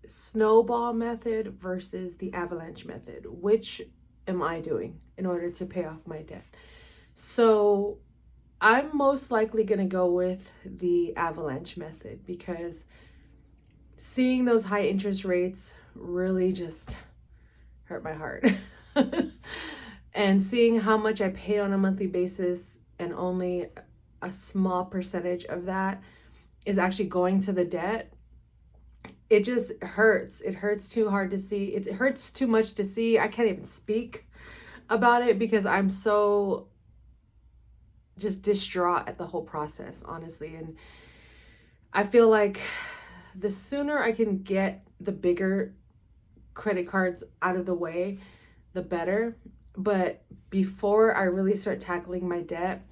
snowball method versus the avalanche method. Which am I doing in order to pay off my debt? So I'm most likely going to go with the avalanche method because seeing those high interest rates really just hurt my heart. And seeing how much I pay on a monthly basis and only a small percentage of that is actually going to the debt, it just hurts. It hurts too hard to see. It hurts too much to see. I can't even speak about it because I'm so just distraught at the whole process, honestly. And I feel like the sooner I can get the bigger credit cards out of the way, the better. But before I really start tackling my debt,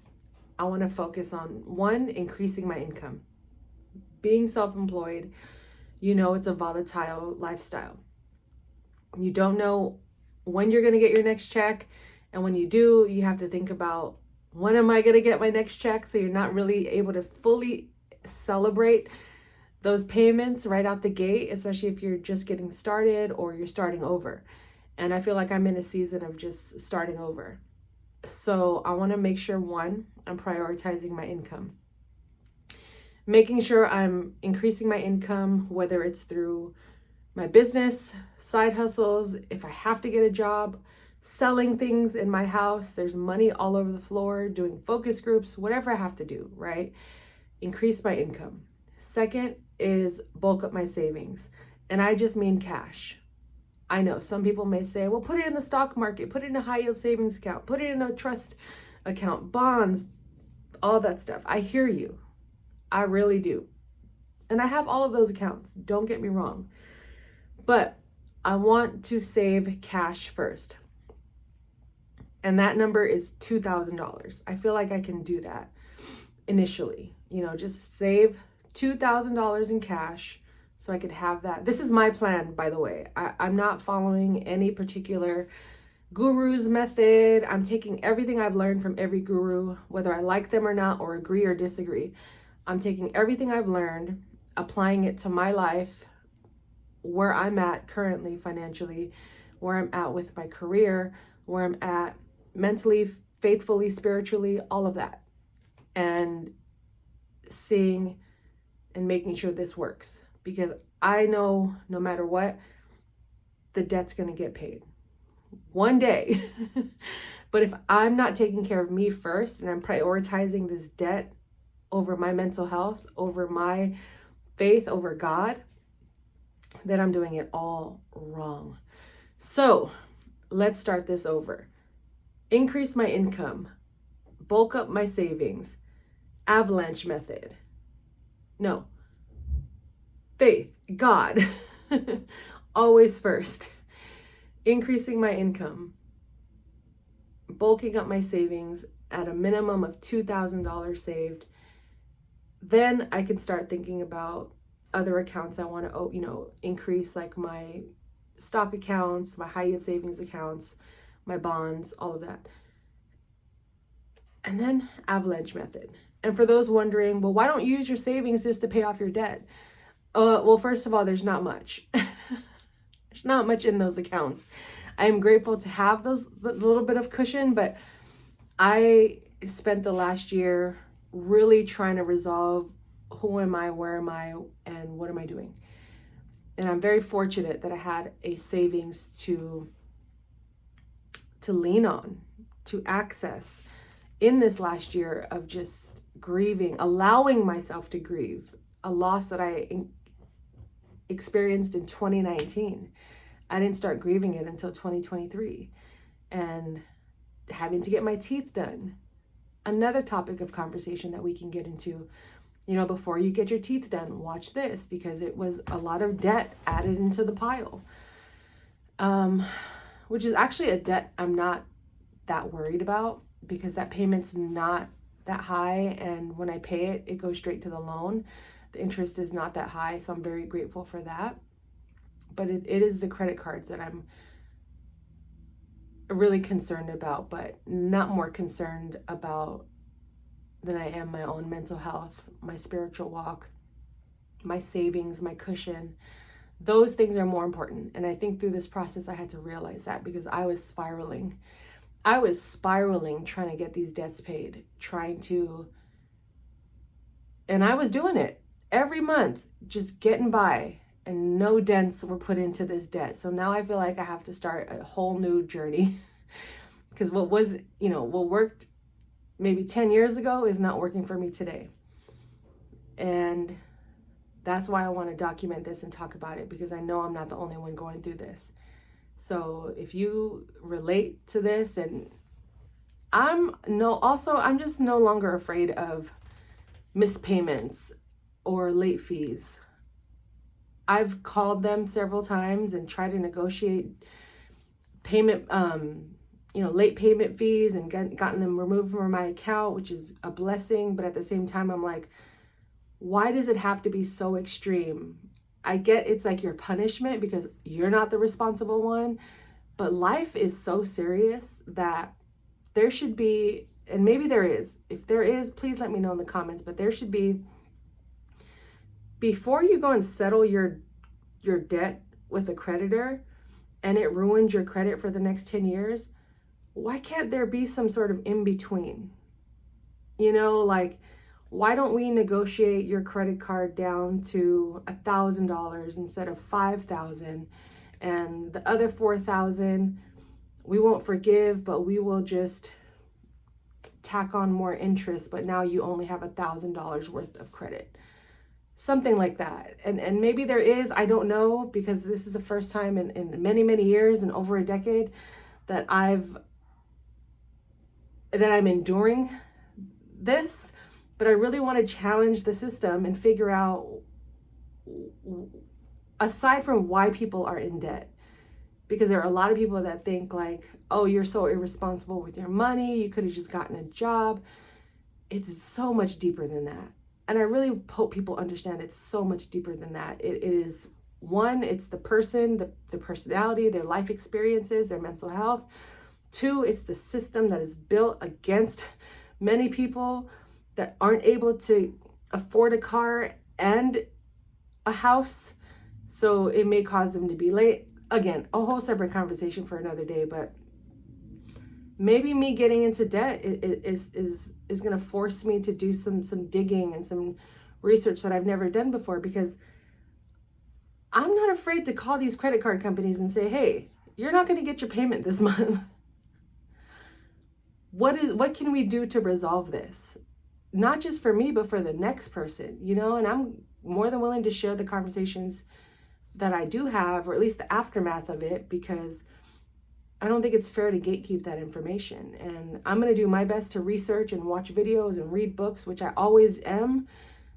I want to focus on one, increasing my income. Being self-employed, it's a volatile lifestyle. You don't know when you're going to get your next check. And when you do, you have to think about, when am I going to get my next check? So you're not really able to fully celebrate those payments right out the gate, especially if you're just getting started or you're starting over. And I feel like I'm in a season of just starting over. So I want to make sure, one, I'm prioritizing my income. Making sure I'm increasing my income, whether it's through my business, side hustles, if I have to get a job, selling things in my house, there's money all over the floor, doing focus groups, whatever I have to do, right? Increase my income. Second is bulk up my savings. And I just mean cash. I know some people may say, well, put it in the stock market, put it in a high yield savings account, put it in a trust account, bonds, all that stuff. I hear you. I really do. And I have all of those accounts. Don't get me wrong. But I want to save cash first. And that number is $2,000. I feel like I can do that initially. Just save $2,000 in cash so I could have that. This is my plan, by the way. I'm not following any particular guru's method. I'm taking everything I've learned from every guru, whether I like them or not, or agree or disagree. I'm taking everything I've learned, applying it to my life, where I'm at currently financially, where I'm at with my career, where I'm at mentally, faithfully, spiritually, all of that. And seeing and making sure this works. Because I know no matter what, the debt's going to get paid one day. But if I'm not taking care of me first and I'm prioritizing this debt over my mental health, over my faith, over God, then I'm doing it all wrong. So let's start this over. Increase my income, bulk up my savings, avalanche method. No, faith, God, always first. Increasing my income, bulking up my savings at a minimum of $2,000 saved. Then I can start thinking about other accounts I want to, increase, like my stock accounts, my high yield savings accounts, my bonds, all of that. And then avalanche method. And for those wondering, well, why don't you use your savings just to pay off your debt? Well, first of all, there's not much. There's not much in those accounts. I am grateful to have those little bit of cushion, but I spent the last year really trying to resolve who am I, where am I, and what am I doing. And I'm very fortunate that I had a savings to lean on, to access in this last year of just grieving, allowing myself to grieve a loss that I experienced in 2019. I didn't start grieving it until 2023. And having to get my teeth done, another topic of conversation that we can get into. Before you get your teeth done, watch this, because it was a lot of debt added into the pile, which is actually a debt I'm not that worried about, because that payment's not that high, and when I pay it, it goes straight to the loan. The interest is not that high, so I'm very grateful for that. But it is the credit cards that I'm really concerned about, but not more concerned about than I am my own mental health, my spiritual walk, my savings, my cushion, Those things are more important. And I think through this process, I had to realize that, because I was spiraling. I was spiraling trying to get these debts paid, and I was doing it every month, just getting by, and no dents were put into this debt. So now I feel like I have to start a whole new journey, because what worked maybe 10 years ago is not working for me today. And that's why I want to document this and talk about it, because I know I'm not the only one going through this. So if you relate to this, and I'm just no longer afraid of missed payments or late fees. I've called them several times and tried to negotiate payment, late payment fees, and gotten them removed from my account, which is a blessing. But at the same time, I'm like, why does it have to be so extreme? I get it's like your punishment because you're not the responsible one, but life is so serious that there should be, and maybe there is. If there is, please let me know in the comments, but there should be, before you go and settle your debt with a creditor and it ruins your credit for the next 10 years, why can't there be some sort of in between? Like, why don't we negotiate your credit card down to $1,000 instead of $5,000, and the other $4,000 we won't forgive, but we will just tack on more interest, but now you only have $1,000 worth of credit. Something like that. And maybe there is, I don't know, because this is the first time in many, many years and over a decade that I'm enduring this. But I really want to challenge the system and figure out, aside from why people are in debt, because there are a lot of people that think like, oh, you're so irresponsible with your money, you could have just gotten a job. It's so much deeper than that. And I really hope people understand it's so much deeper than that. It is, one, it's the person, the personality, their life experiences, their mental health. Two, it's the system that is built against many people that aren't able to afford a car and a house. So it may cause them to be late. Again, a whole separate conversation for another day, but maybe me getting into debt is going to force me to do some digging and some research that I've never done before, because I'm not afraid to call these credit card companies and say, hey, you're not going to get your payment this month. What can we do to resolve this? Not just for me, but for the next person, and I'm more than willing to share the conversations that I do have, or at least the aftermath of it, because I don't think it's fair to gatekeep that information. And I'm going to do my best to research and watch videos and read books, which I always am,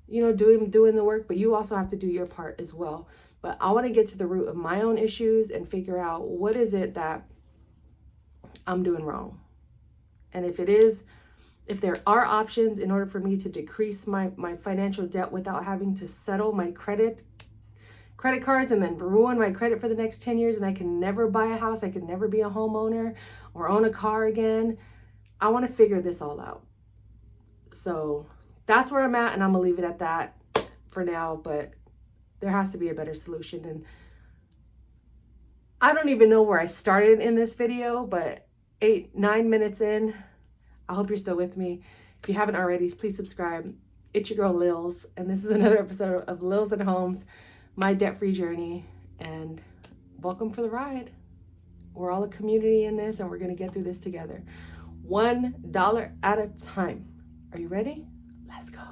doing the work, but you also have to do your part as well. But I want to get to the root of my own issues and figure out what is it that I'm doing wrong. And if there are options in order for me to decrease my financial debt without having to settle my credit cards and then ruin my credit for the next 10 years, and I can never buy a house, I can never be a homeowner or own a car again, I want to figure this all out. So that's where I'm at, and I'm going to leave it at that for now, but there has to be a better solution. And I don't even know where I started in this video, but 9 minutes in, I hope you're still with me. If you haven't already, please subscribe. It's your girl Lilz, and this is another episode of Lilz and Homes, my debt-free journey, and welcome for the ride. We're all a community in this, and we're going to get through this together. $1 at a time. Are you ready? Let's go.